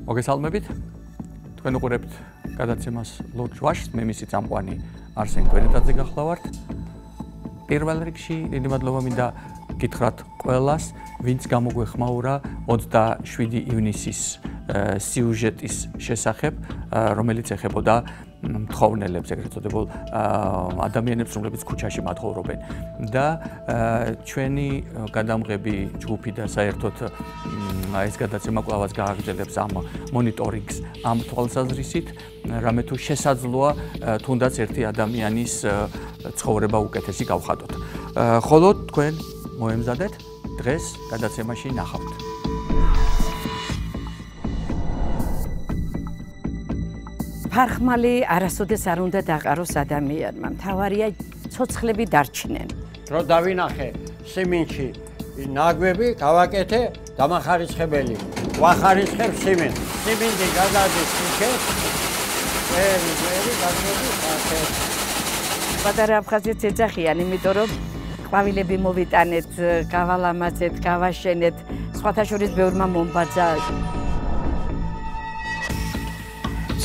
მოგესალმებით. თქვენ უყურებთ გადაცემას ლურჯ ვაშს, მე მისი წამყვანი არსენ გვერდაძე გახლავართ. პირველ რიგში დიდი მადლობა მინდა გითხრათ ყველას, ვინც გამოგვეხმაურა 27 ივნისის სიუჟეტის შესახებ, რომელიც ეხებოდა მთხოვნელებს, ეგრეთ წოდებულ ადამიანებს, რომლებიც ქუჩაში მათხოვრობენ. და ჩვენი გადამღები ჯგუფი და საერთოდ ეს გადაცემა კვლავაც გააგრძელებს ამ მონიტორინგს ამ თვალსაზრისით, რამე თუ შესაძლოა თუნდაც ერთი ადამიანის ცხოვრება უკეთესი გავხადოთ. ხოლო თქვენ მოემზადეთ დღეს გადაცემაში ნახავთ. ფარხმალი არასოდეს არ უნდა დაყაროს ადამიანმა, მთავარია ცოცხლები დარჩნენ. რო დავინახე სიმინჩი ნაგვები, გავაკეთე დამახარისხებელი. ვახარისხებ სიმინტს. სიმინტი გადადის იქეთ. ვერი გადმოდის აქეთ. პატარა აფხაზეთს ეძახიან, იმიტომ რომ ყვავილები მოვიტანეთ, გავალამაზეთ, გავაშენეთ, სხვათა შორის ბევრმა მომბაძა.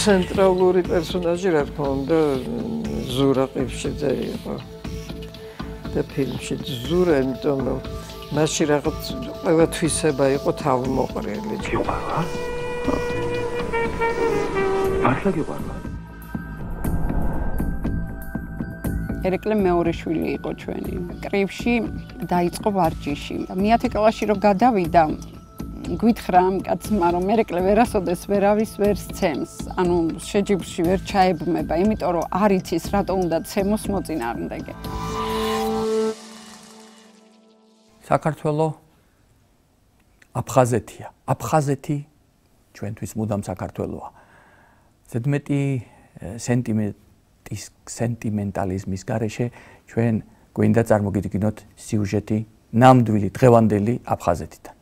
ცენტრალური პერსონაჟი რა თქმა უნდა ზურა ყიფშიძე იყო და ფილმში ზურა, იმიტომ რომ მასში რაღაც ყველა თვისება იყო თავმოყრილი. გიყვარვა? მართლა გიყვარვა? ერეკლე მეორე შვილი იყო ჩვენი. კრივში დაიწყო ვარჯიში. მეათე კლასში რომ გადავიდა, გვითხრა ამ კაცმა, რომ ერეკლე ვერასოდეს ვერავის ვერ სცემს, ანუ შეჯიბრში ვერ ჩაებმება, იმიტომ რომ არ იცის რატო უნდა ცემოს მოწინააღმდეგე. საქართველო აფხაზეთია. აფხაზეთი ჩვენთვის მუდამ საქართველოა. ზედმეტი სენტიმენტალიზმის გარეშე ჩვენ გვინდა წარმოგიდგინოთ სიუჟეტი ნამდვილი დღევანდელი აფხაზეთიდან.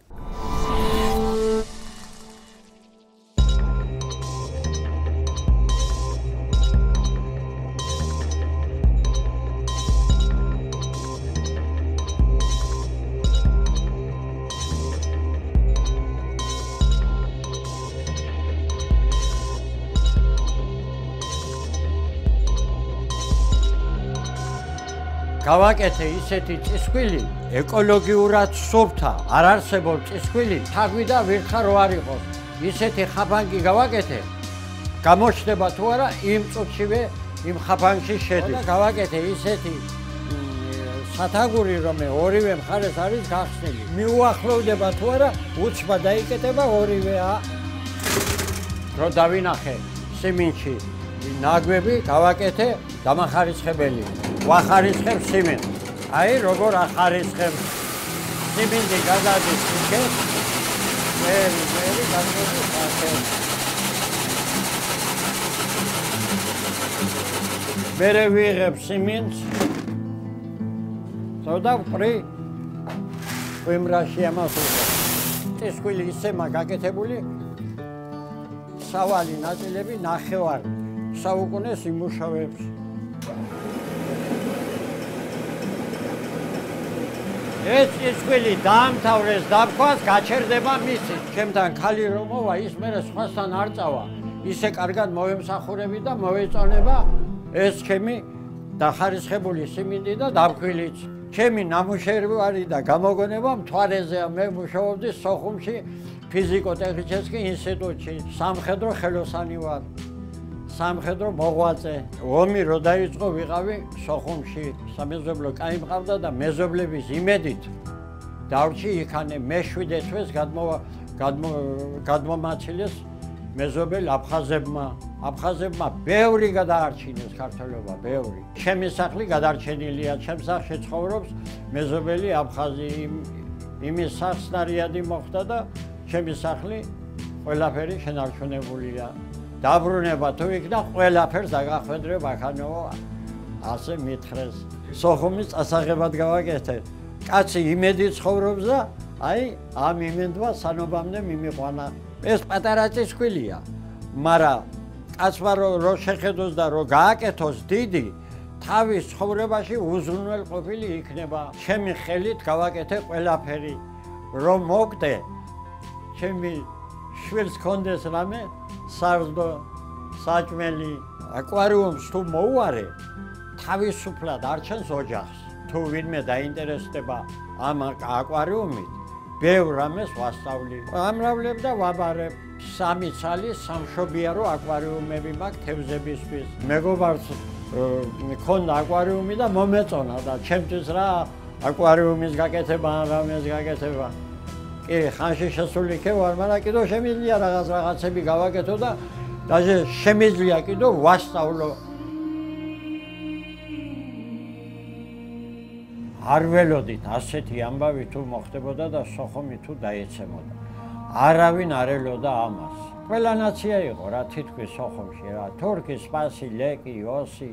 გავაკეთე ისეთი წისქვილი, ეკოლოგიურად სუფთა, არ არსებობს წისქვილი, თაგვი და ვირთხა რო არ იყოს. ისეთი ხაფანგი გავაკეთე, გამოჩნდება თუ არა, იმ წუთშივე იმ ხაფანგში შედის. გავაკეთე ისეთი სათაგური, რომ ორივე მხარეს არის გახსნილი. მიუახლოვდება თუ არა, უცბა დაიკეტება ორივეა. რო დავინახე სიმინჩი ნაგვები, გავაკეთე დამახარისხებელი. ვახარისხებ სიმინტს. აი როგორ ახარისხებ. სიმინტი გადადის იქეთ. ვერი გადმოდის აქეთ. მერე ვიღებ სიმინტს. სოდა ვყრი. ვიმრაში ამას უყო. წისქვილი ისე მაგაკეთებული. სავალი ნაწილები ნახევარ საუკუნეს იმუშავებს. ეს წისქვილი დაამთავრეს, დაფქვას, გაჩერდება მისი. ჩემთან ქალი რომ მოვა, ის მერე სხვასთან არ წავა. ისე კარგად მოვემსახურები და მოვეწონება ეს ჩემი დახარისხებული სიმინტი და დაფქვილიც. ჩემი ნამუშევარი და გამოგონება მთვარეზეა. მე მუშაობდი სოხუმში ფიზიკო-ტექნიკურ ინსტიტუტში. სამხედრო ხელოსანი ვარ. სამხედრო მოღვაწე. ომი რო დაიწყო, ვიყავი სოხუმში. სამეზობლო კაი მყავდა და მეზობლების იმედით დავრჩი იქანე. მე-7 თვეს გადმომაცილეს მეზობელ აფხაზებმა. აფხაზებმა ბევრი გადაარჩინეს ქართველობა, ბევრი. ჩემი სახლი გადარჩენილია, ჩემს სახლში ცხოვრობს მეზობელი აფხაზი. იმის სახლს ნარიადი მოხდა და ჩემი სახლი ყველაფერი შენარჩუნებულია. დაბრუნება თუ იქ და ყველაფერს დაგახვედრებ აქანო, ასე მითხრეს. სოხუმის წასაღებად გავაკეთე. კაცი იმედი ცხოვრობს და აი ამ იმედმა სანობამდე მიმიყვანა. ეს პატარა წისქვილია, მაგრამ კაცმა რო შეხედოს და რო გააკეთოს დიდი, თავის ცხოვრებაში უზრუნველყოფილი იქნება. ჩემი ხელით გავაკეთე ყველაფერი, რომ მოგდე ჩემი შვილს კონდეს რამე სარდო საჭმელი აკვარიუმს თუ მოუარე თავისუფლად არჩენს ოჯახს თუ ვინმე დაინტერესდება ამ აკვარიუმით ბევრ რამეს ვასწავლი ამრავლებ და ვაბარებ 3 წელი სამშობიარო აკვარიუმები მაქვს თევზებისთვის მეგობარს მქონდა აკვარიუმი და მომეწონა და ჩემთვის რა აკვარიუმის გაკეთება ან რამეს გაკეთება კი ხანში შესული იქე ვარ მაგრამ კიდევ შემიძლია რაღაცები გავაკეთო და даже შემიძლია კიდევ ვასწავლო არ ველოდით ასეთი ამბავი თუ მოხდებოდა და სოხუმი თუ დაეცემოდა არავინ არ ელოდა ამას ყველა ნაცია იყო რა თითქმის სოხუმში რა თურქი სპასი ლეკი ოსი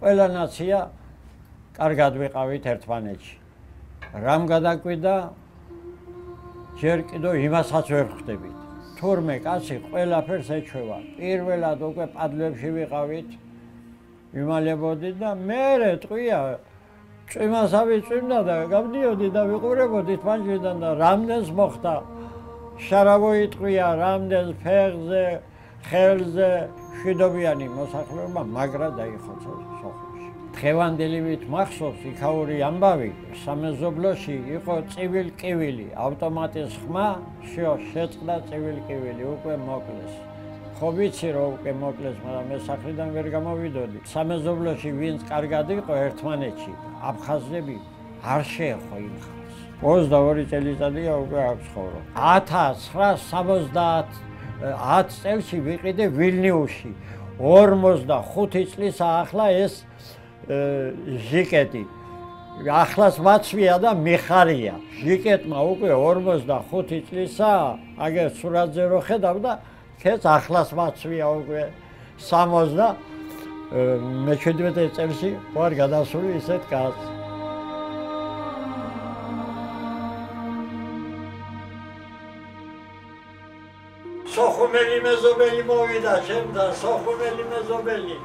ყველა ნაცია კარგად ვიყავით ერთმანეთში რამ გადაკვიდა ჯერ კიდევ იმასაც ვერ ხვდებით თურმე კაცი ყველაფერს ეჩვევა პირველად უკვე პადლებში ვიყავით ვიმალებოდით და მერე ტყვია წვიმასავი წვიმდა და გავდიოდი და ვიყურებოდით პანჯრიდან და რამდენს მოხდა შარავო იტყვია რამდენს ფეხზე ხელზე შვიდობიანი მოსახლეობა მაგრა დაიხოცა სოხუმში დღევანდელივით მახსოვს იქაური ამბავი სამეზობლოში იყო წივილ-კივილი ავტომატის ხმა შეწყდა წივილ-კივილი უკვე მოკლეს ხო ვიცი რომ უკვე მოკლეს მაგრამ მე სახლიდან ვერ გამოვიდოდი სამეზობლოში ვინც კარგად იყო ერთმანეთში აფხაზები არ შეეხო იმ ხალხს 22 წელიწადია უკვე აქ ცხოვრობ 1970 წელში ვიყიდე ვილნიუსში 45 წლის ახლა ეს ჟიკეტი ახლაც მაცვია და მიხარია ჟიკეტმა უკვე 45 წლისაა აგერ სურათზე რო ხედავ და ქეც ახლაც მაცვია უკვე 60 მე 17 წელში ვარ გადასული ისეთ კაცს სოხუმელი მეზობელი მოვიდა ჩემთან სოხუმელი მეზობელი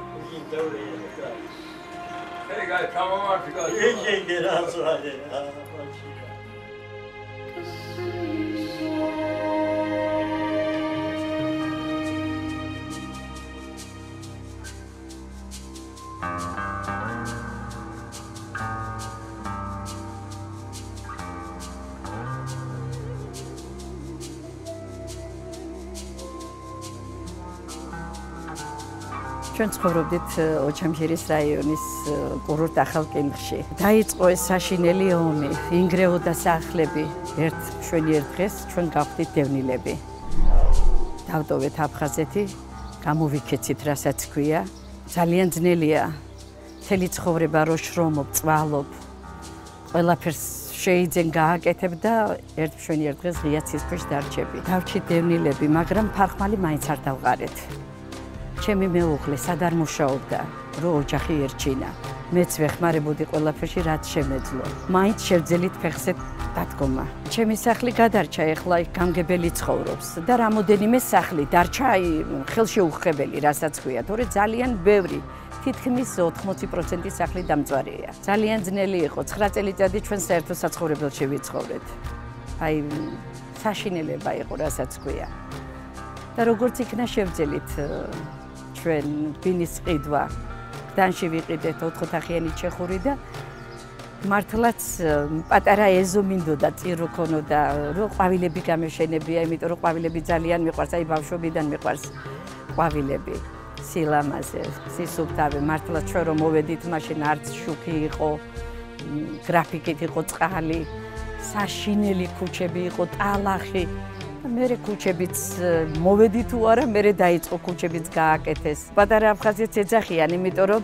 ეგა თამამართი კაცი იგი რასვალი ჩვენ ცხოვრობდით ოჩამჟირის რაიონის კურორტ ახალკენიხში. დაიწყო ეს საშინელი ომი, ინგრეოდა სახლები. ერთ მშვენიერ დღეს ჩვენ გავხდით დევნილები. დავტოვეთ აფხაზეთი, გამოვიქეცით რასაც ქვია. ძალიან ძნელია. მთელი ცხოვრება რო შრომობ, წვალობ. ყველაფერს შეიძენ გააკეთებ და ერთ მშვენიერ დღეს ღია ცის ქვეშ დარჩები. დავჭით დევნილები, მაგრამ ფარხმალი მაინც არ დავყარეთ. ჩემი მეუღლე სად არ მუშაობდა, რო ოჯახი ერჩინა. მეც ვეხმარებოდი ყველაფერში, რაც შემეძლო. მაინც შევძელით ფეხზე დადგომა. ჩემი სახლი გადარჩა, ეხლა იქ გამგებელი ცხოვრობს და რამოდენიმე სახლი დარჩა ხელშეუხებელი, რასაც ქვია, თორე ძალიან ბევრი, თითქმის 80% სახლი დამწვარეა. ძალიან ძნელი იყო, 9 წელიწადი ჩვენ საერთო საცხოვრებელში ვიცხოვრეთ. აი, საშინელება იყო, რასაც ქვია. და როგორც იქნა შევძელით ჩვენ ბინის ყიდვა. გდანში ვიყიდეთ 4 ოთახიანი ჩეხური და მართლაც პატარა ეზო მინდოდა წირო ქონოდა რომ ყვავილები გამეშენებია, იმიტომ რომ ყვავილები ძალიან მიყვარს, აი ბავშვობიდან მიყვარს ყვავილები. სილამაზე, სისუფთავე, მართლაც ჩვენ რომ მოვედით მაშინ არც შუქი იყო, გრაფიკით იყო წყალი, საშინელი ქუჩები იყო, ტალახი. მერე ქუჩებიც მოვედი თუ არა, მერე დაიწყო ქუჩებიც გააკეთეს. პატარა აფხაზეთს ეძახიან, იმიტომ რომ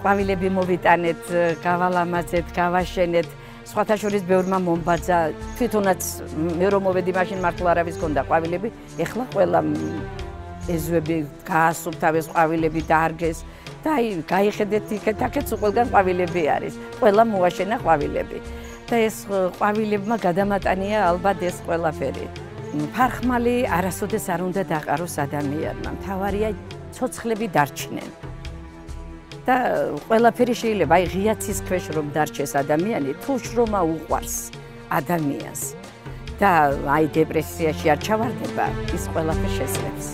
ყვავილები მოვიტანეთ, გავალამაზეთ, გავაშენეთ. სხვათა შორის ბევრმა მომბაძა, თვითონაც მე რომ მოვედი მაშინ მართლა არავის გონდა ყვავილები, ეხლა ყველა ეზოები გაასუფთავეს, ყვავილები დაარგეს და აი გაიხედეთ იქეთ-აქეთ ყველგან ყვავილები არის. ყველა მოაშენა ყვავილები. და ეს ყვავილებმა გადამატანია ალბათ ეს ყველაფერი. ფარხმალი არასოდეს არ უნდა დაყაროს ადამიანმა. მთავარია ცოცხლები დარჩნენ. და ყველაფერი შეიძლება აი ღია ცის ქვეშ რომ დარჩეს ადამიანი, თუ შრომა უყვარს ადამიანს და აი დეპრესიაში არ ჩავარდება, ის ყველაფერს შესწრებს.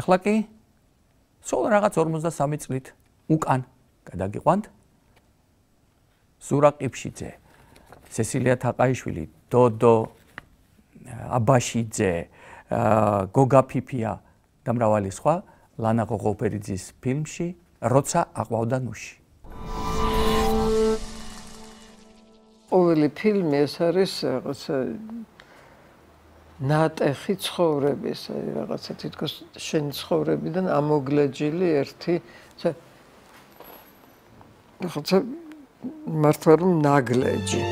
ეხლა კი სულ რაღაც 53 წლით უკან გადაგიყვანთ ზურა ყიფშიძე, სესილია თაყაიშვილი, დოდო აბაშიძე, გოგა ფიფია და მრავალი სხვა ლანა ღოღოპერიძის ფილმში როცა აყვავდა ნუში. ყოველი ფილმი ეს არის რაღაცა ნატეხი ცხოვრების, აი რაღაცა თითქოს შენი ცხოვრებიდან ამოგლეჯილი ერთი რაღაცა მართლა რომ ნაგლეჯი.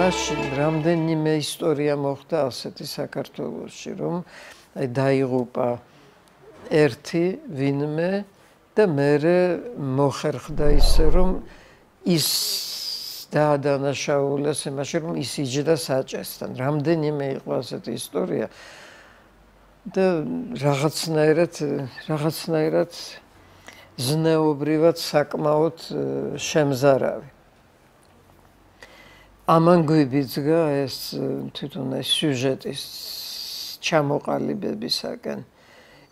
მაშინ რამდენიმე ისტორია მოხდა ასეთი საქართველოში, რომ აი დაიღუპა ერთი ვინმე და მერე მოხერხდა ისე, რომ ის დაადანაშაულეს იმაში, რომ ის იჯდა საჭესთან. რამდენიმე იყო ასეთი ისტორია და რაღაცნაირად ზნეობრივად საკმაოდ შემზარავი. ამან გვიბიძგა ეს თვითონ ეს სიუჟეტის ჩამოყალიბებისაგან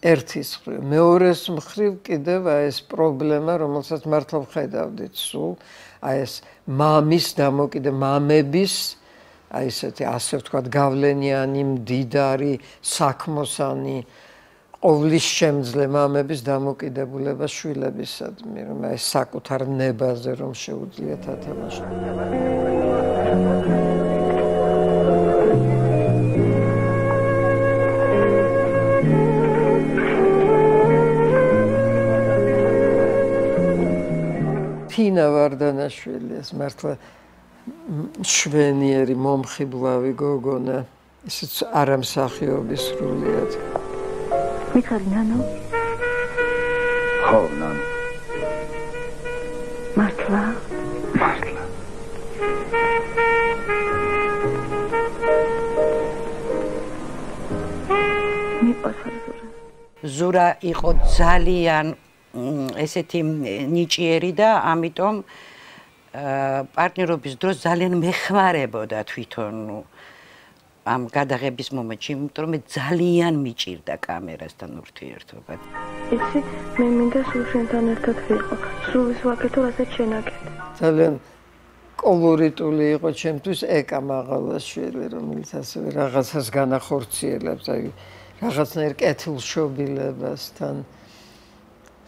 ერთის მხრივ, მეორეს მხრივ კიდევ ეს პრობლემა, რომელსაც მართლა ვხედავდით სულ, აი ეს მამის დამოკიდე მამების, აი ესეთი ასე ვთქვათ გავლენიანი, მდიდარი, საქმოსანი, ყოვლის შემძლე მამების დამოკიდებულება შვილებისადმი, რომ აი საკუთარ ნებაზე რომ შეუძლიათ ათამაშონ. თინა ვარდანაშვილი ეს მართლა შვენიერი მომხიბლავი გოგონა, ისიც არამსახიობის სრულიად. მიხარი ნანო? ხო, ნანო. მართლა? მართლა. ზურა იყო ძალიან ესეთი ნიჭიერი და ამიტომ პარტნიორობის დროს ძალიან მეხმარებოდა თვითონ ამ გადაღების მომენტში, იმიტომ რომ ძალიან მიჭირდა კამერასთან ურთიერთობა. იცი, მე მინდა სულ შენთან ერთად ვიყო. სულ ის ვაკეთო, რასაც შენ აკეთე. ძალიან კოლორიტული იყო ჩემთვის ეკა მაღალაშვილი, რომელიც ასევე რაღაცას განახორციელებს, აი რაღაცნაირ კეთილშობილებასთან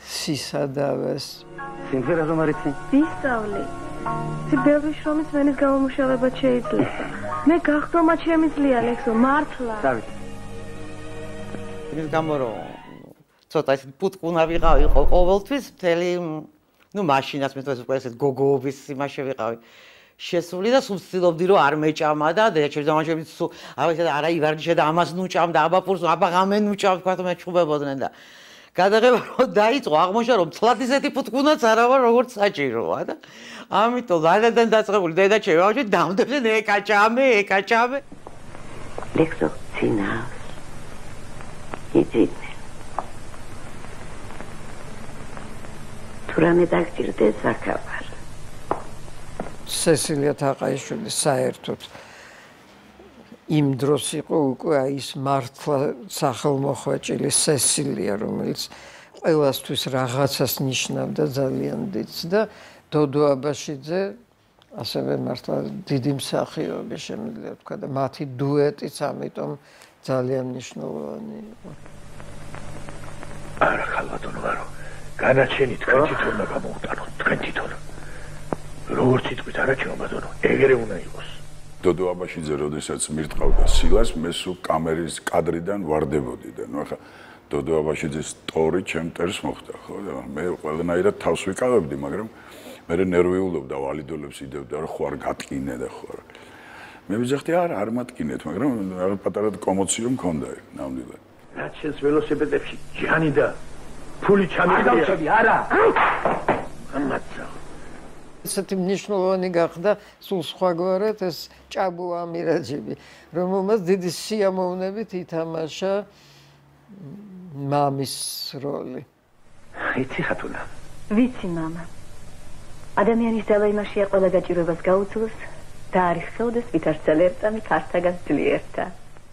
სისადავეს. სიმღერა რომ არ იცი? ვისწავლი. ბევრი შრომის მენის გამომუშავება შეიძლება. მე გახდომაც შემიძლია ლექსო, მართლა. დავით. იმის გამო რომ ცოტა ისეთ პუტკუნა ვიყავი ყოველთვის მთელი მაშინაც მე ეს უკვე ესეთ გოგოობის იმაში ვიყავი. შესული და სულ ვცდილობდი რომ არ მეჭამა და დედაჩემი დამაჩები სულ არა ივარჯიშე და ამას ნუჭამდა აბა პურს აბა ღამე ნუჭამ თქვა მე ჩხუბებოდნენ და გადაღება რომ დაიწყო აღმოჩნდა რომ ცლად ისეთი პუტკუნაც არა ვარ როგორც საჭიროა და ამიტომ ლადადან დაწყებული დედაჩემი ვაჟი დამდებდნენ ეკაჭამე ლექსო ცინა იცით თურმე დაგჭირდეს საკაბარ სესილია თაყაიშვილი საერთოდ იმ დროს იყო უკვე აი ის მართლა სახელმოხვეჭილი სესილია, რომელიც ყველასთვის რაღაცას ნიშნავდა ძალიან დიდს და დოდო აბაშიძე ასევე მართლა დიდი მსახიობი შემიძლია ვთქვა და მათი დუეტიც ამიტომ ძალიან მნიშვნელოვანი იყო. არა ხალბატონო ვარო, განაჩენი თქვენ თვითონ უნდა გამოვუტანოთ, თქვენ თვითონ. როგორც იტყვით არა ჩემბატონო, ეგრე უნდა იყოს. დოდო აბაშიძე როდესაც მირტყავდა სილას, მე სულ კამერის კადრიდან ვარდებოდი და ნუ ახლა დოდო აბაშიძის სტორი ჩემ ტერს მოხდა, ხო და მე ყველანაირად თავს ვიკავებდი, მაგრამ მე ნერვიულობდა, ვალიდოლებს იდევდა, რომ ხო არ გატკინე და ხო არა. მე ვიძახდი არ მატკინეთ, მაგრამ რა პატარა კომოციო მქონდა ნამდვილად. რაც შენს ველოსიპედებში ჯანი და ფული ჩამიგდია. არა. ამაცა. ესეთი მნიშვნელოვანი გახდა სულ სხვაგვარად ეს ჭაბუ ამირაჯიბი, რომელმაც დიდი სიამოვნებით ითამაშა მამის როლი. იცი ხათუნა. ვიცი მამა. ადამიანის ძალა იმაშია ყველა გაჭირვებას გაუძლოს და არ იხსოვდეს ვითარცელ ერწამი ქართაგან ძლიერთა.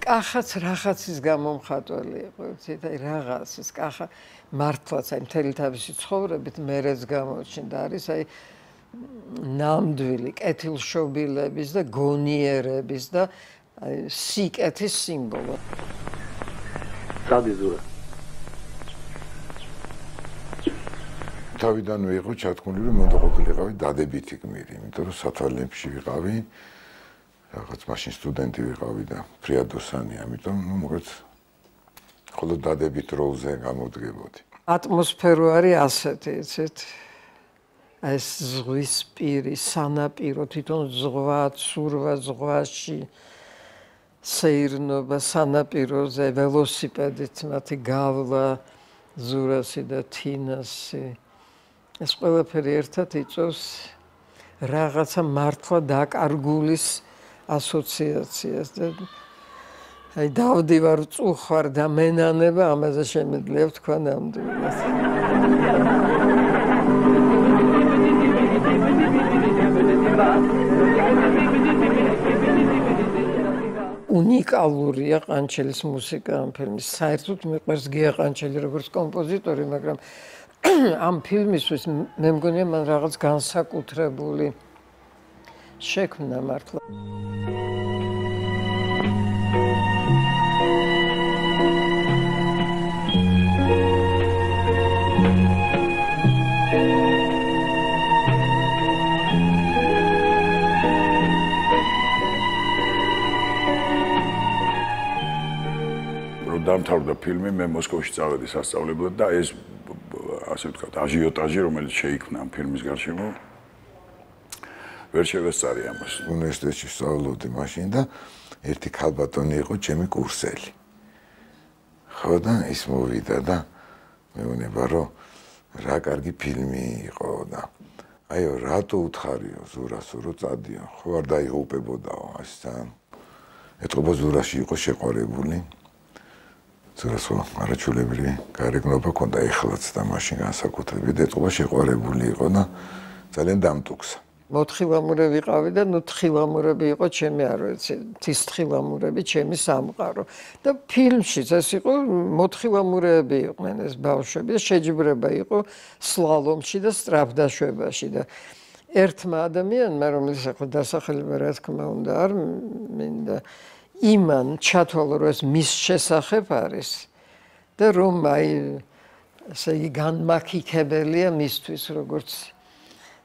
კახაც რაღაცის გამომხატველი იყო, იცით, აი რაღაცის კახა მართლაც აი მთელი თავისი ცხოვრებით მერეც გამოჩნდა, არის აი ნამდვილი კეთილშობილების და გონიერების და აი სიკეთის სიმბოლო. სადიზურა. თავიდანვე იყო ჩათქმული, რომ უნდა ყოფილიყავი დადებითი გმირი, იმიტომ რომ სათვალებში ვიყავი, რაღაც მაშინ სტუდენტი ვიყავი და ფრიადოსანი, ამიტომ ნუ მოკლედ ხოლო დადებით როლზე გამოვდგებოდი. ატმოსფერო არის ასეთი, იცით? ეს ზღვის პირი, სანაპირო, თვითონ ზღვა, ცურვა ზღვაში, სეირნობა სანაპიროზე, ველოსიპედით მათი გავლა, ზურასი და თინასი. ეს ყველაფერი ერთად იწვევს რაღაცა მართლა დაკარგულის ასოციაციას და აი დავდივარ, წუხარ და მენანება, ამაზე შემიძლია ვთქვა ნამდვილად. უნიკალურია ყანჩელის მუსიკა ამ ფილმის. საერთოდ მიყვარს გია ყანჩელი როგორც კომპოზიტორი, მაგრამ ამ ფილმისთვის მე მგონია მან რაღაც განსაკუთრებული შექმნა მართლა. დამთავრდა ფილმი, მე მოსკოვში წავედი სასწავლებლად და ეს ასე ვთქვათ, აჟიოტაჟი, რომელიც შეიქმნა ამ ფილმის გარშემო, ვერ შევესწარი ამას. უნივერსიტეტში სწავლობდი მაშინ და ერთი ქალბატონი იყო ჩემი კურსელი. ხო და ის მოვიდა და მეუბნება, რომ რა კარგი ფილმი იყო და აიო, რატო უთხარიო ზურასო, რომ წადიო, ხო არ დაიღუპებოდაო ასთან. ეთყობა ზურაში იყო შეყვარებული. ზურასო არაჩვეულებრივი გარეგნობა ჰქონდა ეხლაც და მაშინ განსაკუთრებით ეთყობა შეყვარებული იყო და ძალიან დამტუქსა. მოთხილამურე ვიყავი და ნუ თხილამურები იყო ჩემი არ ვიცი, თის თხილამურები ჩემი სამყარო. და ფილმშიც ეს იყო მოთხილამურეები იყვნენ ეს ბავშვები და შეჯიბრება იყო სლალომში და სწრაფდაშვებაში და ერთმა ადამიანმა, რომელიც ახლა დასახელება რა თქმა უნდა არ მინდა, იმან ჩათვალა, რომ ეს მის შესახებ არის და რომ აი ესე იგი განმაქიქებელია მისთვის როგორც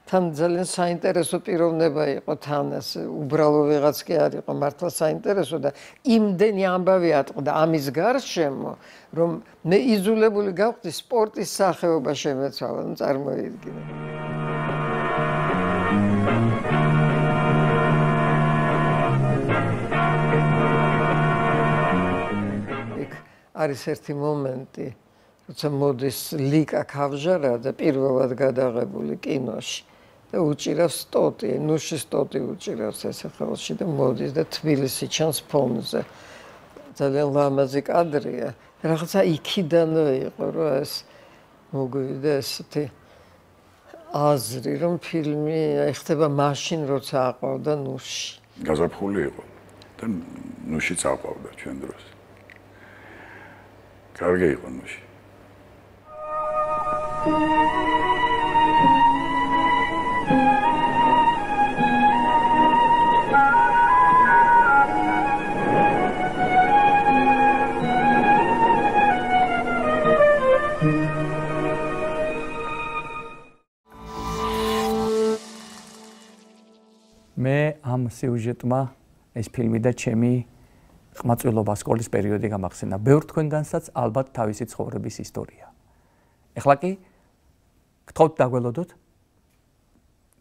თან ძალიან საინტერესო პიროვნება იყო თან ეს უბრალო ვიღაც კი არ იყო მართლა საინტერესო და იმდენი ამბავი ატყდა ამის გარშემო რომ მე იზოლებული გავხდი სპორტის სახეობა შემეცვალა ნუ წარმოიდგინე არის ერთი მომენტი როცა მოდის ლიკა ქავჟარა და პირველად გადაღებული კინოში და უჭირავს ტოტი, ნუშის ტოტი უჭირავს ესე ხელში და მოდის და თბილისი ჩანს ფონზე. ძალიან ლამაზი კადრია. რაღაცა იქიდანვე იყო, რომ ეს მოგვივიდა ესეთი აზრი, რომ ფილმი ხდება მაშინ, როცა აყვავდა ნუში. გაზაფხული იყო. და ნუში წაყვავდა ჩვენ დროს. კარგი იყო ნუში. მე ამ სიუჟეტმა ეს ფილმი და ჩემი ყმაწვილობა სკოლის პერიოდი გამახსენა. ბევრ თქვენგანსაც ალბათ თავისი ცხოვრების ისტორია. ეხლა კი გთხოვთ დაგველოდოთ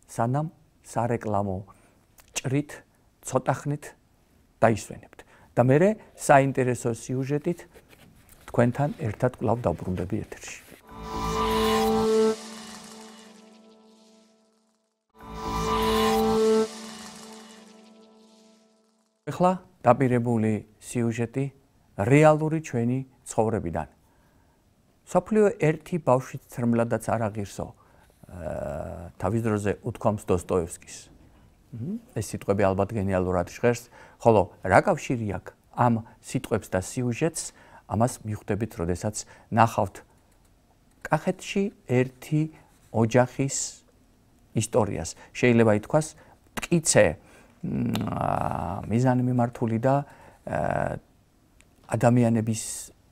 სანამ სარეკლამო ჭრით, ცოტა ხნით დაისვენებთ. და მე საინტერესო სიუჟეტით თქვენთან ერთად კვლავ დავბრუნდები ეთერში. ეხლა დაპირებული სიუჟეტი რეალური ჩვენი ცხოვრებიდან. სოფლიო ერთი ბავშვი ცრმლადაც არ აღირსო თავის დროზე უთქვამს დოსტოევსკის. ეს სიტყვები ალბათ გენიალურად ჟღერს, ხოლო რა კავშირი აქვს ამ სიტყვებს და სიუჟეტს, ამას მიხვდებით, როდესაც ნახავთ კახეთში ერთი ოჯახის ისტორიას. შეიძლება ითქვას მტკიცე მიზანმიმართული და ადამიანების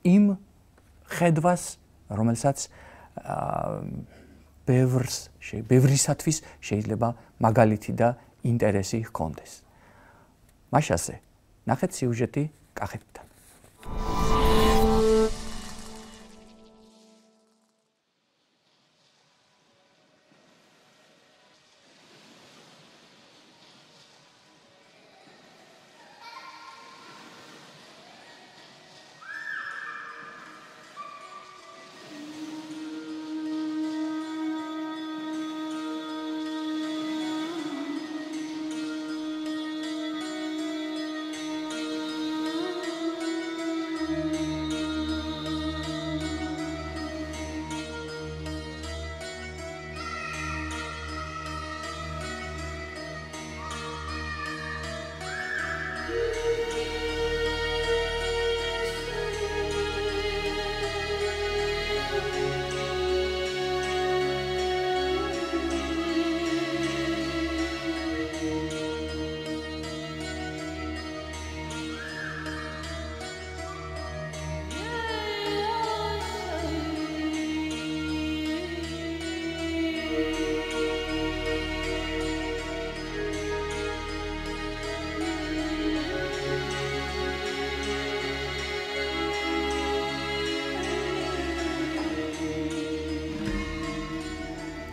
იმ ხედვას, რომელსაც ბევრისათვის შეიძლება მაგალითი და ინტერესი ჰქონდეს. მაშასე, ნახეთ სიუჟეტი კახეთიდან.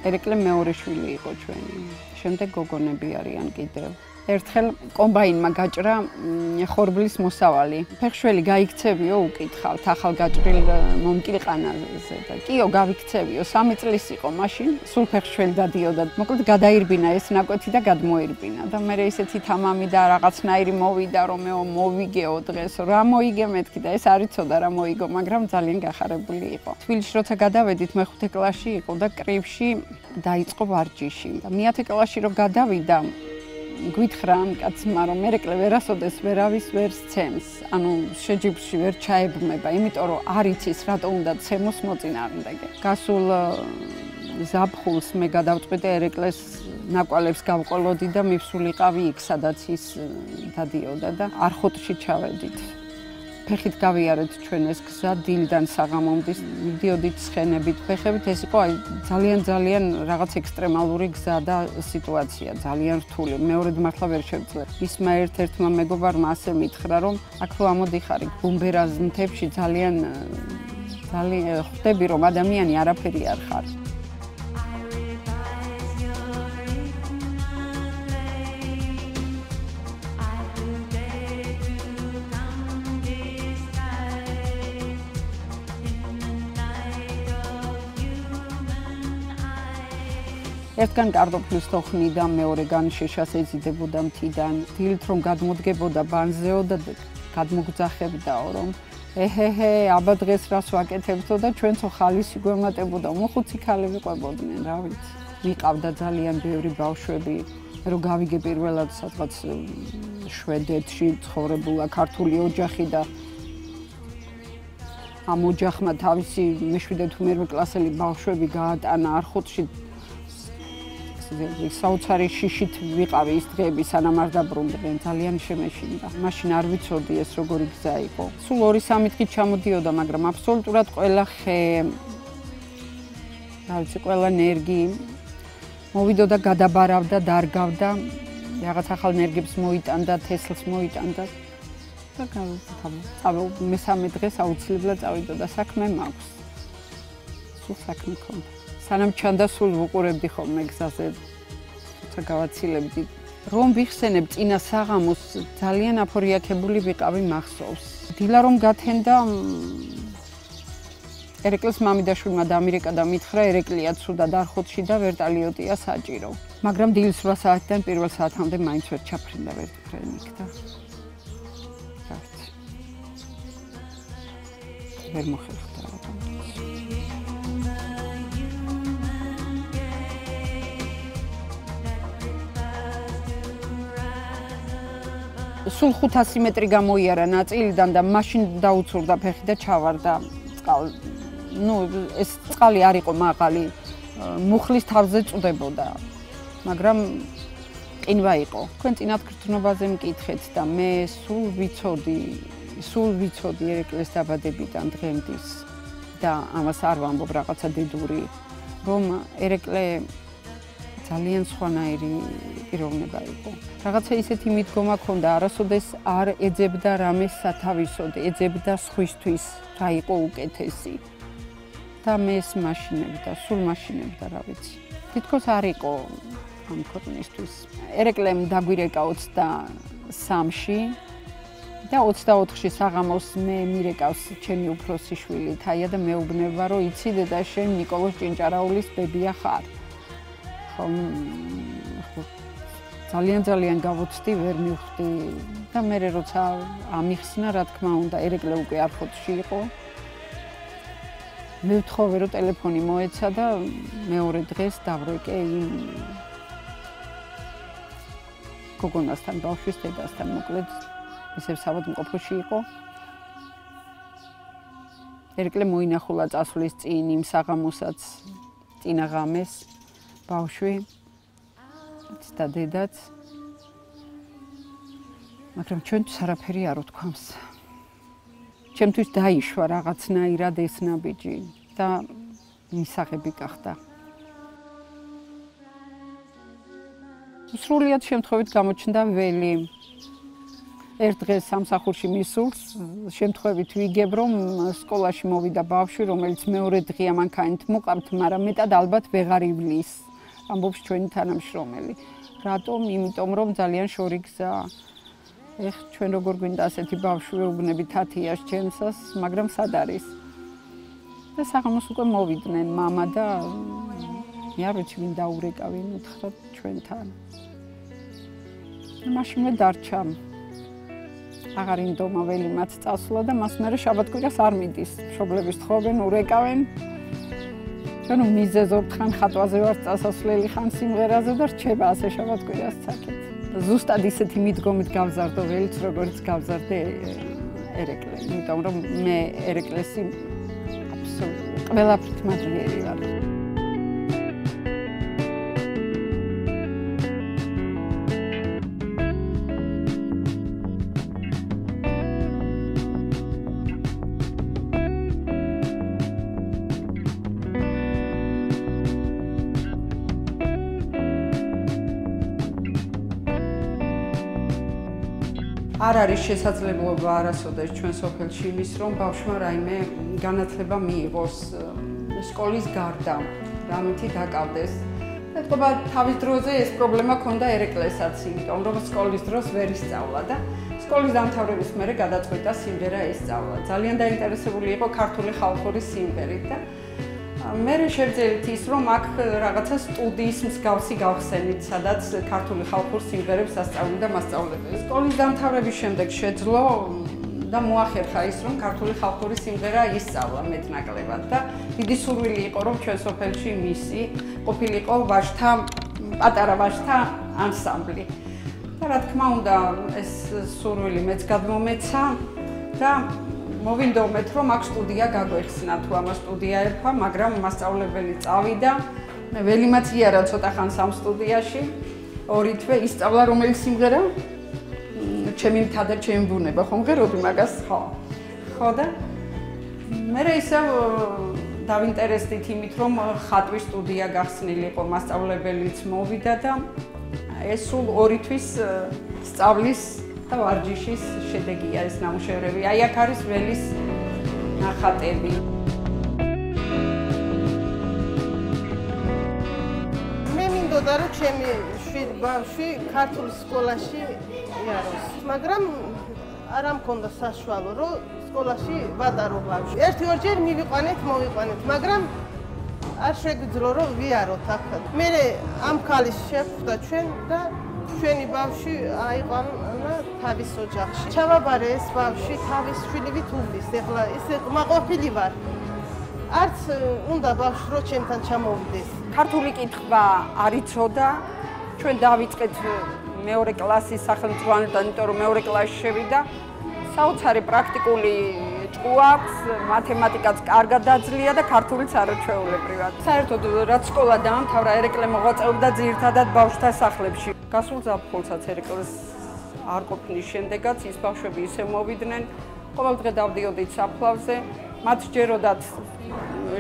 ერეკლე მეორე შვილი იყო ჩვენი. შემდეგ გოგონები არიან კიდევ. ერთხელ კომბაინმა გაჭრა ხორბლის მოსავალი. ფეხშველი გაიქცევიო უკითხავთ ახალგაჭრილ მომკილყანაზე და კიო გავიქცევიო 3 წლის იყო მაშინ სულ ფეხშველი დადიოდა. მოკლედ გადაირბინა ეს ნაკვეთი და გადმოირბინა და მე ისეთი თამამი და რაღაცნაირი მოვიდა რომეო მოვიგეო დღეს რა მოიგე მეთქი და ეს არ იცოდა რა მოიგო, მაგრამ ძალიან გახარებული იყო. თბილისში როცა გადავედით მე 5 კლასში იყო და კრივში დაიწყო ვარჯიში და მე 10 კლასში რო გადავიდა გვითხრა ამ კაცმა რომ ერეკლე ვერასოდეს ვერავის ვერ სცემს, ანუ შეჯიბრში ვერ ჩაებმება, იმიტომ რომ არ იცის რატო უნდა ცემოს მოწინააღმდეგე. გასულ ზაფხულს მე გადავწყვიტე ერეკლეს ნაკვალებს გავყოლოდი და მივსულიყავი იქ, სადაც ის დადიოდა და არხოტში ჩავედით. ფეხით გავიარეთ ჩვენ ეს გზა დილიდან საღამომდე, მივდიოდით ცხენებით, ფეხებით, ეს იყო ძალიან რაღაც ექსტრემალური გზა და სიტუაცია, ძალიან რთული. მეორედ მართლა ვერ შევძლებ. ისმა ერთ-ერთმა მეგობარმა ასე მითხრა, რომ აქ თუ ამოდიხარი ბუმბერას მთებში ძალიან ხვდები, რომ ადამიანი არაფერი არ ხარ. ერთგან კარტოფლის თოხნი და მეორეგან შეშას ეზიდებოდა მთიდან. დილით რომ გადმოდგებოდა ბანზეო და გადმოგძახებდაო რომ ეჰეჰე, აბა დღეს რას ვაკეთებთო და ჩვენცო ხალისი გვემატებოდა. მოხუცი ქალები ყვებოდნენ, რა ვიცი. მიყავდა ძალიან ბევრი ბავშვები, რომ გავიგე პირველად სადღაც შვედეთში ცხოვრებულა ქართული ოჯახი და ამ ოჯახმა თავისი მე-7 თუ მე-8 კლასელი ბავშვები გაატანა არხუთში საოცარი შიშით ვიყავი ის დღეები სანამ არ დაბრუნდნენ ძალიან შემეშინდა მაშინ არ ვიცოდი ეს როგორი გზა იყო სულ 2-3 დღით ჩამოდიოდა მაგრამ აბსოლუტურად ყველა ხე რა ვიცი ყველა ნერგი მოვიდოდა გადაბარავდა დარგავდა რაღაც ახალ ნერგებს მოიტანდა თესლს მოიტანდა და მე-3 დღეს აუცილებლად წავიდოდა საქმე მაქვს სულ საქმე მქონდა სანამ ჩანდა სულ ვუყურებდი ხოლმე გზაზე თუმცა გავაცილებდი რომ ვიხსენებ წინა საღამოს ძალიან აფორიაქებული ვიყავი მახსოვს დილა რომ გათენდა ერეკლეს მამიდაშვილმა დაამირეკა და მითხრა ერეკლია ცუდად არხუთში და ვერტალიოტია საჭირო მაგრამ დილის 8 საათიდან პირველ საათამდე მაინც ვერ ჩაფრინდა ვერტფრენი და ვერ მოხერხდა სულ 500 მეტრი გამოიარა ნაწილიდან და მაშინ დაუცურდა ფეხი და ჩავარდა წყალი. ეს წყალი არ იყო მაღალი, მუხლის თავზე წვდებოდა. მაგრამ ყინვა იყო. თქვენ წინათ ქრთნობაზე მკითხეთ და მე სულ ვიცოდი ერეკლეს დაბადებიდან დღემდის და ამას არ ვამბობ რაღაცა დედური, რომ ერეკლე ძალიან სხვანაირი პიროვნება იყო. რაღაცა ისეთი მიდგომა ჰქონდა, არასოდეს არ ეძებდა რამე სათავისოდ, ეძებდა სხვისთვის რა იყო უკეთესი. და მე ეს მაშინებდა, სულ მაშინებდა, რა ვიცი. თითქოს არ იყო ამ ქვეყნისთვის. ერეკლემ დაგვირეკა 23-ში და 24-ში საღამოს მე მირეკავს ჩემი უფროსი შვილი თაია და მეუბნება, რომ იცი დედა შენ ნიკოლოზ ჭინჭარაულის ბებია ხარ. ძალიან გავუცდი, ვერ მივხვდი და მე როცა ამიხსნა, რა თქმა უნდა, ერეკლე უკვე არხუთში იყო. მე ვთხოვე, რომ ტელეფონი მოეცა და მეორე დღეს დავრეკე იმ გოგონასთან, ბავშვის დედასთან, მოკლედ ისევ საავადმყოფოში იყო. ერეკლე მოინახულა წასვლის წინ იმ საღამოსაც წინა ღამეს ბავშვი და დედაც მაგრამ ჩვენთვის არაფერი არ უთქვამს ჩემთვის დაიშვა რაღაცნაირად ეს ნაბიჯი და მისაღები გახდა სრულიად შემთხვევით გამოჩნდა ველი ერთ დღეს სამსახურში მისულს შემთხვევით ვიგებ რომ სკოლაში მოვიდა ბავშვი რომელიც მეორე დღეა მანქანით მოყავთ მაგრამ მეტად ალბათ ვეღარ ივლის ამბობს ჩვენი თანამშრომელი. რატომ? იმიტომ რომ ძალიან შორი გზაა. ეხ ჩვენ როგორ გვინდა ასეთი ბავშვი ვეუბნებით ათიას ჩემსას, მაგრამ სად არის? და საღამოს უკვე მოვიდნენ მამა და მე არ ვიცი ვინ დაურეკავი მითხრა ჩვენთან. მაშინვე დარჩა. აღარ ინდომა ველი მათ წასვლა და მას მერე შაბათ-კვირას არ მიდის. მშობლების თხოვენ, ურეკავენ. ჩვენ მიზეზობთ ხან ხატვაზე ვარ წასასვლელი ხან სიმღერაზე და რჩება ასე შაბათ-კვირას ცაკეთ. ზუსტად ისეთი მიდგომით გავზარდო ველიც როგორც გავზარდე ერეკლე. იმიტომ რომ მე ერეკლესი აბსოლუტურად ყველაფრით მადლიერი ვარ. არ არის შესაძლებლობა არასოდეს ჩვენ სოფელში იმის რომ ბავშვმა რაიმე განათლება მიიღოს სკოლის გარდა, რამითი დაკავდეს. ეთქობა თავის დროზე ეს პრობლემა ქონდა ერეკლესაც, იმიტომ რომ სკოლის დროს ვერ ისწავლა და სკოლის დამთავრების მერე გადაწყვიტა სიმღერა ესწავლა. ძალიან დაინტერესებული იყო ქართული ხალხური სიმღერით და მე შევძელით ის რომ აქ რაღაცა სტუდიის მსგავსი გავხსენით, სადაც ქართული ხალხურ სიმღერებს ასწავლიდა მასწავლებელი. სკოლის დამთავრების შემდეგ შეძლო და მოახერხა ის რომ ქართული ხალხური სიმღერა ისწავლა მეტნაკლებად და დიდი სურვილი იყო რომ ჩვენ სოფელში მისი ყოფილიყო ვაჟთა პატარა ვაჟთა ანსამბლი. და რა თქმა უნდა, ეს სურვილი მეც გადმომეცა და მოვინდომეთ, რომ აქ სტუდია გაგვეხსნა თუ ამა სტუდია ერქვა, მაგრამ მასწავლებელი წავიდა. მე ველი მათიარა ცოტა ხანს ამ სტუდიაში. ორი თვე ისწავლა რომელი სიმღერა? ჩემი მთა და ჩემი ბუნება, ხომ ღეროდი მაგას? ხო. ხო და მე ისევ დავინტერესდით იმით, რომ ხატვის სტუდია გახსნილი იყო, მასწავლებელიც მოვიდა და ეს სულ ორი თვის სწავლის და ვარჯიშის შედეგია ეს ნამუშევრები. აი აქ არის ველის ნახატები. მე მინდოდა რომ ჩემი ბავშვი ქართულ სკოლაში იაროს, მაგრამ არ მქონდა საშუალო რომ სკოლაში ვატარო ბავშვი. ერთი-ორჯერ მივიყვანეთ, მოვიყვანეთ, მაგრამ არ შეგვიძლია რომ ვიაროთ აქ. მე ამ ქალის შევხვდა ჩვენ და ჩვენი ბავშვი აიყვანა თავის ოჯახში. ჩავაბარე ეს ბავშვი თავის შვილივით უვლის. ეხლა ისე მაყოფილი ვარ. არც უნდა ბავშვი რო ჩემთან ჩამოვიდეს. ქართული კითხვა არ იცოდა. ჩვენ დავიწყეთ მეორე კლასის სახელმწიფოებთან, იმიტომ რომ მეორე კლასში შევიდა. საოცარი პრაქტიკული ჭკუა აქვს, მათემატიკაც კარგად დაძლია და ქართულიც არაჩვეულებრივად. საერთოდ რაც სკოლა დაამთავრა, ერეკლე მოღვაწეობდა ძირითადად ბავშვთა სახლებში. გასულ ზაფხულსაც ერეკლეს არ ყოფნის შემდეგაც ის ბავშვები ისე მოვიდნენ, ყოველ დღე დავდიოდით საფლავზე, მათ სჯეროდათ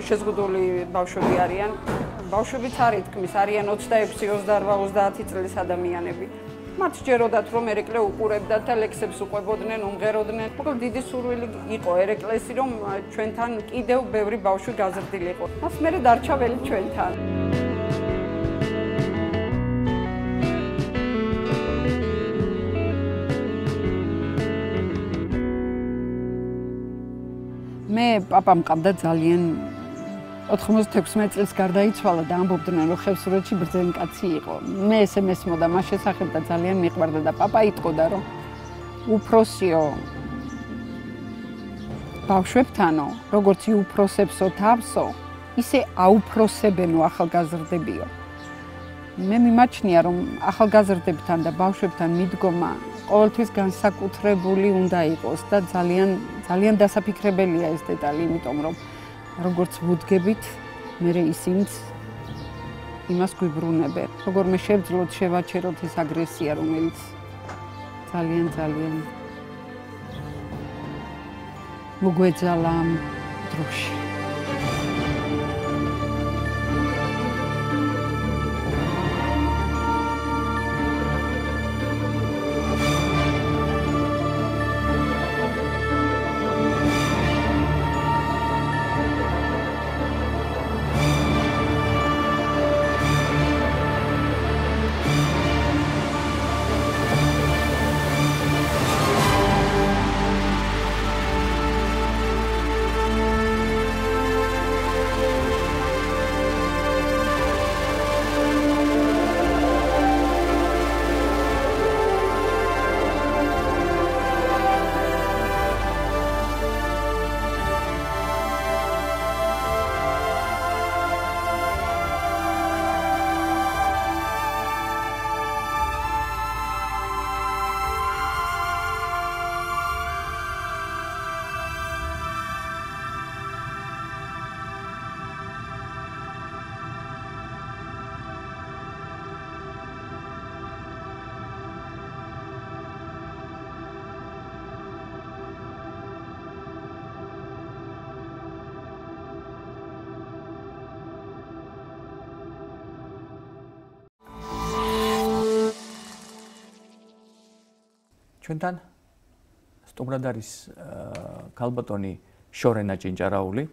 შეზღუდული ბავშვები არიან. ბავშვებიც არ ითქმის, არიან 26, 28, 30 წლის ადამიანები. მათ სჯეროდათ რომ ერეკლე უყურებდათ და ლექსებს უყვებოდნენ, უმღეროდნენ. მოკლედ დიდი სურვილი იყო ერეკლესი, რომ ჩვენთან კიდევ ბევრი ბავშვი გაზრდილიყო. მას მერე დარჩა ველი ჩვენთან. მე პაპა მყავდა ძალიან 96 წელს გარდაიცვალა და ამბობდნენ რომ ხევსურეთში ბრძენი კაცი იყო. მე ესე მესმოდა მას შესახებ და ძალიან მიყვარდა და პაპა იტყოდა რომ უფროსიო ბავშვებთანო, როგორც იუფროსებსო თავსო, ისე აუფროსებენო ახალგაზრდებიო. მე მიმაჩნია რომ ახალგაზრდებთან და ბავშვებთან მიდგომა ყოველთვის განსაკუთრებული უნდა იყოს და ძალიან დასაფიქრებელია ეს დეტალი, იმიტომ რომ როგორც ვუდგებით, მერე ისინიც იმას გვიბრუნებენ. როგორმე შევძლოთ, შევაჩეროთ ეს აგრესია, რომელიც ძალიან მოგვეძალა ამ დროში. ჩვენთან სტუმრად არის ქალბატონი შორენა ჭინჭარაული.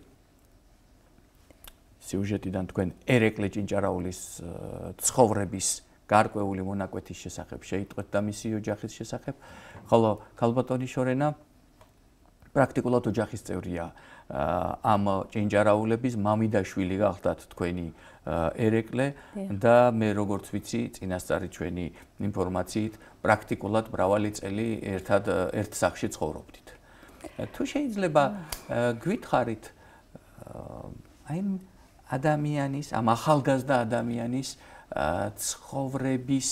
სიუჟეტიდან თქვენ ერეკლე ჭინჭარაულის ცხოვრების გარკვეული მონაკვეთის შესახებ შეიტყვეთ და მისი ოჯახის შესახებ, ხოლო ქალბატონი შორენა პრაქტიკულად ოჯახის წევრია. ამ ჭინჭარაულების მამი და შვილი გახდათ თქვენი ერეკლე და მე როგორც ვიცი, წინასწარი ჩვენი ინფორმაციით პრაქტიკულად მრავალი წელი ერთ სახლში ცხოვრობდით. თუ შეიძლება გვითხრით აი ადამიანის, ამ ახალგაზრდა ადამიანის ცხოვრების,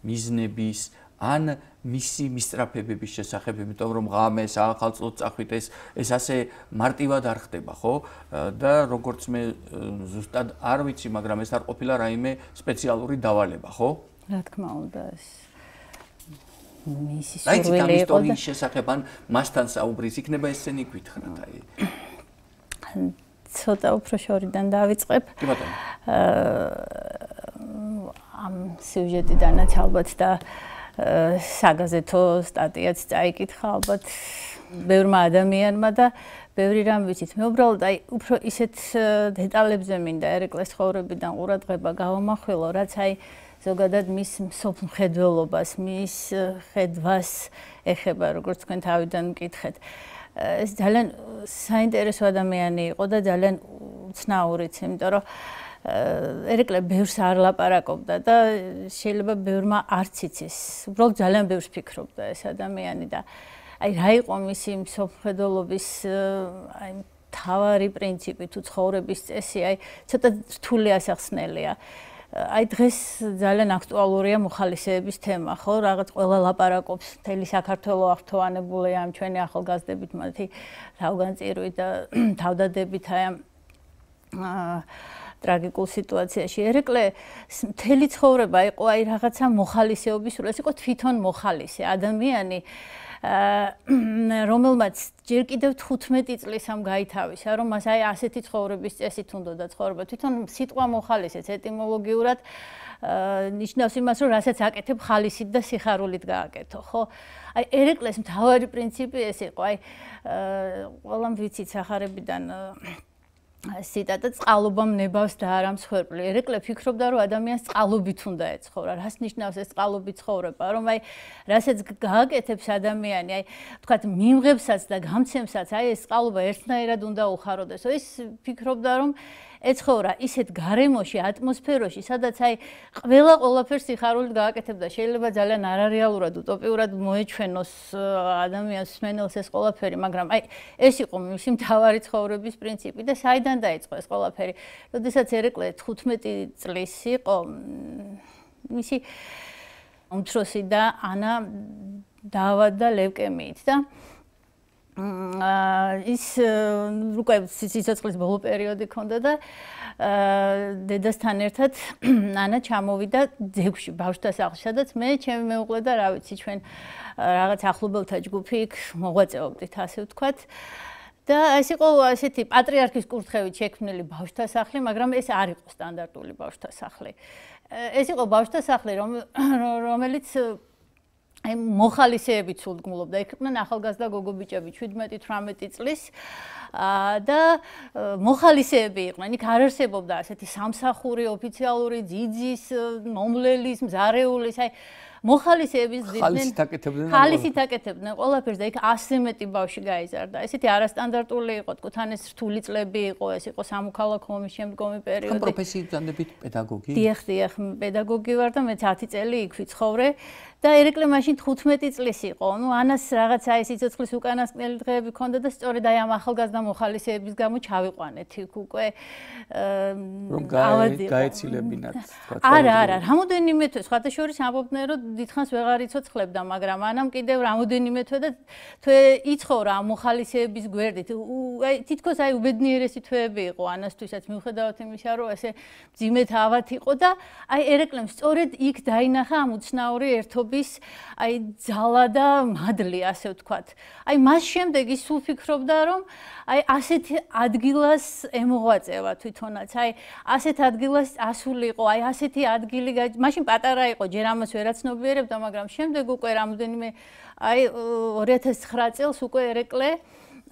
მიზნების, ან მისი მისწრაფებების შესახებ, იმიტომ რომ ღამე საახალწლოდ წახვით ეს ასე მარტივად არ ხდება, ხო? და როგორც მე ზუსტად არ ვიცი, მაგრამ ეს არ ყოფილა რაიმე სპეციალური დავალება, ხო? რა თქმა უნდა, ეს მისი სურვილი იყო და ისტორიის შესახებ ან მასთან საუბრის იქნება ესენი გითხრათ, აი. ცოტა უფრო შორიდან დავიწყებ. კი ბატონო. ამ სიუჟეტიდანაც ალბათ და საგაზეთო სტატიაც წაიკითხა ალბათ ბევრმა ადამიანმა და ბევრი რამ ვიცით. მე უბრალოდ აი უფრო ისეთ დეტალებზე მინდა ერეკლეს ცხოვრებიდან ყურადღება გავამახვილო, რაც აი ზოგადად მის მსოფლმხედველობას, მის ხედვას ეხება, როგორც თქვენ თავიდან მკითხეთ. ეს ძალიან საინტერესო ადამიანი იყო და ძალიან უცნაურიც, იმიტომ რომ ერეკლე ბევრს არ ლაპარაკობდა და შეიძლება ბევრმა არც იცის. უბრალოდ ძალიან ბევრს ფიქრობდა ეს ადამიანი და აი რა იყო მისი მსოფლმხედველობის აი მთავარი პრინციპი თუ ცხოვრების წესი, აი ცოტა რთული ასახსნელია. აი დღეს ძალიან აქტუალურია მოხალისეების თემა, ხო? რაღაც ყველა ლაპარაკობს, მთელი საქართველო აღფრთოვანებულია ამ ჩვენი ახალგაზრდებით, მათი თავგანწირვით და თავდადებით აი ამ ტრაგიკულ სიტუაციაში. ერეკლე მთელი ცხოვრება იყო აი რაღაცა მოხალისეობის, ეს იყო თვითონ მოხალისე ადამიანი, რომელმაც ჯერ კიდევ 15 წლის ამ გაითავისა, რომ მას აი ასეთი ცხოვრების წესით უნდოდა ცხოვრება. თვითონ სიტყვა მოხალისეც ეტიმოლოგიურად ნიშნავს იმას, რომ რასაც აკეთებ ხალისით და სიხარულით გააკეთო, ხო? აი ერეკლეს მთავარი პრინციპი ეს იყო, აი ყველამ ვიცით სახარებიდან ციტატა წყალობამ ნებავს და არ ამსხვერპლი. ერეკლე ფიქრობდა, რომ ადამიანს წყალობით უნდა ეცხოვრა. რას ნიშნავს ეს წყალობით ცხოვრება? რომ აი რასაც გააკეთებს ადამიანი, აი თქვათ მიმღებსაც და გამცემსაც, აი ეს წყალობა ერთნაირად უნდა უხაროდეს. ის ფიქრობდა, რომ ეცხოვრა ისეთ გარემოში, ატმოსფეროში, სადაც აი ყველაფერს სიხარულით გააკეთებდა. შეიძლება ძალიან არარეალურად, უტოპიურად მოეჩვენოს ადამიანს მსმენელს ეს ყველაფერი, მაგრამ აი ეს იყო მისი მთავარი ცხოვრების პრინციპი და საიდან დაიწყო ეს ყველაფერი? როდესაც ერეკლე 15 წლის იყო, მისი უმცროსი და ანა დაავადდა ლევკემიით და ის უკვე სიცოცხლის ბოლო პერიოდი ჰქონდა და დედასთან ერთად ანა ჩამოვიდა ძეგლში, ბავშვთა სახლში, სადაც მე ჩემი მეუღლე და რა ვიცი ჩვენ რაღაც ახლობელთა ჯგუფი იქ მოღვაწეობდით, ასე ვთქვათ. და ეს იყო ასეთი პატრიარქის კურთხევით შექმნილი ბავშვთა სახლი, მაგრამ ეს არ იყო სტანდარტული ბავშვთა სახლი. ეს იყო ბავშვთა სახლი, რომელიც აი მოხალისეებით სულდგმულობდა. იქ იყვნენ ახალგაზრდა გოგო-ბიჭები 17-18 წლის და მოხალისეები იყვნენ. იქ არ არსებობდა ასეთი სამსახური, ოფიციალური ძიძის, მომლელის, მზარეულის, აი მოხალისეების ხალისით აკეთებდნენ ყველაფერს და იქ 100 მეტი ბავშვი გაიზარდა. ესეთი არასტანდარტული იყო, თქო, ეს რთული წლები იყო, ეს იყო სამოქალაქო ომის შემდგომი პერიოდი. თქვენ პროფესიით განდებით პედაგოგი? დიახ, პედაგოგი ვარ და მე 10 წელი იქ ვიცხოვრე. და ერეკლე მაშინ 15 წლის იყო. ნუ ანას რაღაცა ეს სიცოცხლის უკანასკნელი დღეები ჰქონდა და სწორედ აი ამ ახალგაზრდა მოხალისეების გამო ჩავიყვანეთ იქ უკვე რომ გაეცილებინათ თქვა. არა, რამოდენიმე თვე სხვათა შორის ამბობდნენ რომ დიდხანს ვეღარ იცოცხლებდა, მაგრამ ანამ კიდევ რამოდენიმე თვე და თვე იცხოვრა ამ მოხალისეების გვერდით. აი თითქოს აი უბედნიერესი თვეები იყო ანასთვისაც, მიუხედავად იმისა, რომ ესე მძიმე თავად იყო და აი ერეკლემ სწორედ იქ დაინახა ამ უცნაური ერთობა აი ძალა და მადლი, ასე ვთქვათ. აი მას შემდეგ ის სულ ფიქრობდა, რომ აი ასეთ ადგილას ემოღვაწევა თვითონაც. აი ასეთ ადგილას ასულიყო, აი ასეთი ადგილი, მაშინ პატარა იყო, ჯერ ამას ვერაცნობიერებდა, მაგრამ შემდეგ უკვე რამოდენიმე აი 2009 წელს უკვე ერეკლე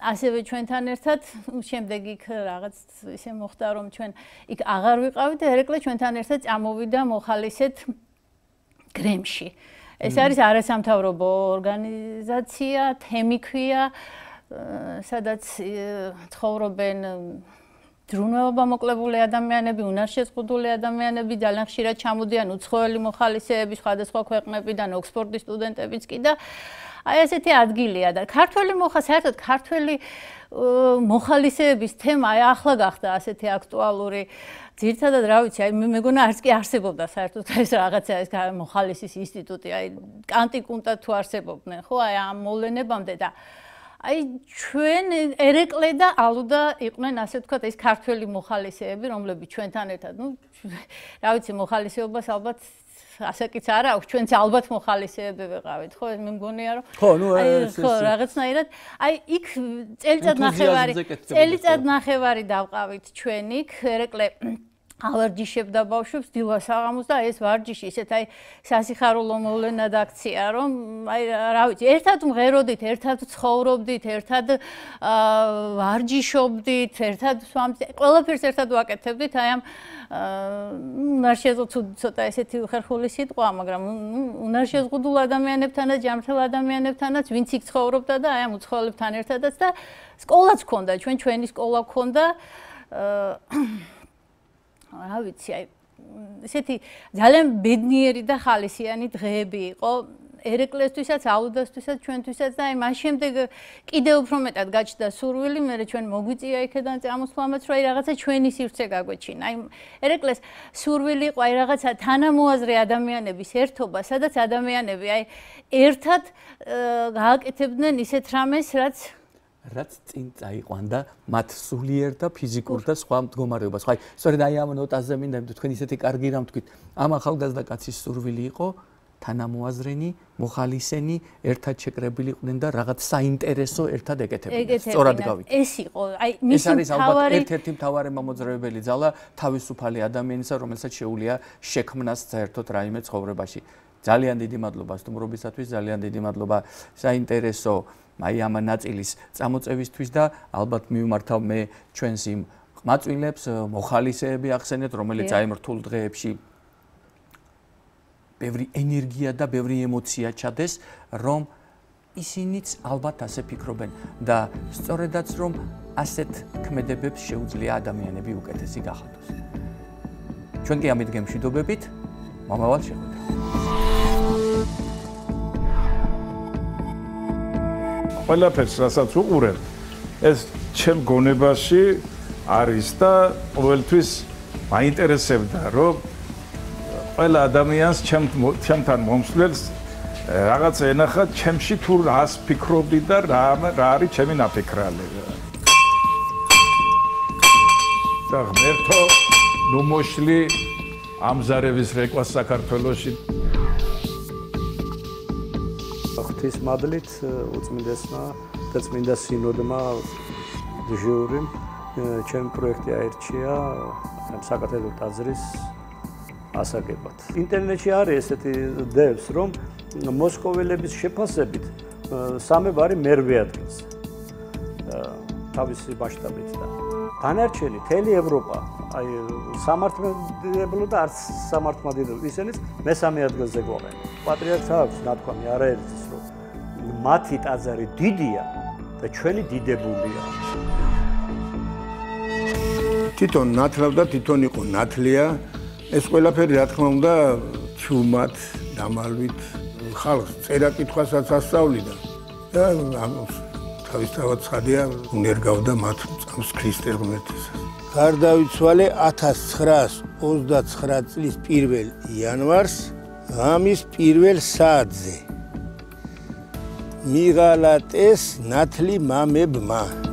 ასევე ჩვენთან ერთად, შემდეგ იქ რაღაც ისე მოხდა, რომ ჩვენ იქ აღარ ვიყავით და ერეკლე ჩვენთან ერთად წამოვიდა მოხალისეთ გრემში. ეს არის არასამთავრობო ორგანიზაცია, თემი ქვია, სადაც ცხოვრობენ ძრუნველობა მოკლებული ადამიანები, უნარშეზღუდული ადამიანები ძალიან ხშირად ჩამოდიან უცხოელი მოხალისეები სხვადასხვა ქვეყნებიდან, ოქსფორდის სტუდენტებიც კი და აი ესეთი ადგილია და საერთოდ ქართველი მოხალისეების თემა აი ახლა გახდა ასეთი აქტუალური. ძირითადად რა ვიცი, აი მეგონა არც კი არსებობდა საერთოდ ეს რაღაცა ეს მოხალისის ინსტიტუტი, აი კანტიკუნტა თუ არსებობდნენ, ხო, აი ამ მოვლენებამდე და აი ჩვენ ერეკლე და ალუდა იყვნენ ასე ვთქვათ ეს ქართველი მოხალისეები, რომლებიც ჩვენთან ერთად, რა ვიცი, მოხალისეობას ალბათ ასაკიც არა აქვს, ჩვენც ალბათ მოხალისეები ვიყავით, ხო, მე მგონია რომ ხო, რაღაცნაირად, აი იქ წელიწად ნახევარი დავყავით ჩვენ იქ, ერეკლე ავარჯიშებდა ბავშვებს დილას საღამოს და ეს ვარჯიში ისეთ აი სასიხარულო მოვლენად აქცია რომ აი რა ვიცი ერთად მღეროდით, ერთად ცხოვრობდით, ერთად ვარჯიშობდით, ერთად ყველაფერს ერთად ვაკეთებდით აი ამ უნარშეზღუდულ ცოტა ესეთი ხერხული სიტყვა, მაგრამ უნარშეზღუდულ ადამიანებთანაც, ჯანმრთელ ადამიანებთანაც ვინც იქ ცხოვრობდა და აი ამ უცხოელებთან ერთადაც და სკოლაც ჰქონდა, ჩვენი სკოლა ჰქონდა რა ვიცი, აი ესეთი ძალიან ბედნიერი და ხალისიანი დღეები იყო ერეკლესთვისაც, ალუდასთვისაც, ჩვენთვისაც და აი მას შემდეგ კიდევ უფრო მეტად გაჩნდა სურვილი, მე ჩვენ მოგვიწია იქიდან წამოსვლამაც, რომ აი რაღაცა ჩვენი სივრცე გაგვეჩინა. აი ერეკლეს სურვილი იყო აი რაღაცა თანამოაზრე ადამიანების ერთობა, სადაც ადამიანები აი ერთად გააკეთებდნენ ისეთ რამეს, რაც წინ წაიყვანდა მათ სულიერ და ფიზიკურ და სხვა მდგომარეობას. ხო, აი, სწორედ აი ამ ნოტაზე მინდა თქვენ ისეთი კარგი რამ თქვით. ამ ახალგაზრდა კაცის სურვილი იყო თანამოაზრენი, მოხალისენი, ერთად შეკრებილიყვნენ და რაღაც საინტერესო ერთად ეკეთებდნენ. სწორად გავით. ეს იყო, აი, მისი თავარი ერთ-ერთი მთავარი მომოძრავებელი ძალა თავისუფალი ადამიანისა, რომელსაც შეუძლია შექმნას საერთოდ რაიმე ცხოვრებაში. ძალიან დიდი მადლობა სტუმრობისათვის, ძალიან დიდი მადლობა საინტერესო აი ამ ნაწილის წამოწევისთვის და ალბათ მივმართავ მე ჩვენს იმ ყმაწვილებს, მოხალისეები ახსენეთ, რომელიც აი ამ რთულ დღეებში ბევრი ენერგია და ბევრი ემოცია ჩადეს, რომ ისინიც ალბათ ასე ფიქრობენ და სწორედაც რომ ასეთ ქმედებებს შეუძლია ადამიანები უკეთესი გახადოს. ჩვენ კი ამით გემშვიდობებით, მომავალ შეხვედრას. ყველაფერს რასაც უყურებ, ეს ჩემ გონებაში არის და ყოველთვის მაინტერესებდა, რომ ყველა ადამიანს ჩემთან მომსვლელს რაღაცა ენახა ჩემში თუ რას ფიქრობდი და რა არის ჩემი ნაფიქრალი. და ღმერთო, ნუ მოშლი ამზარების რეკვას საქართველოში. ღვთის მადლით უწმინდესმა და წმინდა სინოდმა ჟიურიმ ჩემ პროექტი აირჩია საკათედრო ტაძრის ასაგებად. ინტერნეტში არის ესეთი დევს, რომ მოსკოველების შეფასებით სამებარი მერვე ადგილს თავისი მასშტაბით და დანარჩენი მთელი ევროპა აი სამართლებრივ და არც სამართლებრივ ისინიც მესამე ადგილზე გვაყენა. პატრიარქს აქვს ნათქვამი არაერთის რომ მათი ტაძარი დიდია და ჩვენი დიდებულია. თვითონ ნათლავ და თვითონ იყო ნათლია. ეს ყველაფერი რა თქმა უნდა ჩუმად, დამალვით ხალხს წერა-კითხვასაც ასწავლიდა და თავისთავად ცხადია უნერგავდა მათ წამს ქრისტე ღმერთისას. გარდავიცვალე 1929 წლის 1 იანვარს ღამის 1 საათზე მიღალატეს ნათლი მამებმა.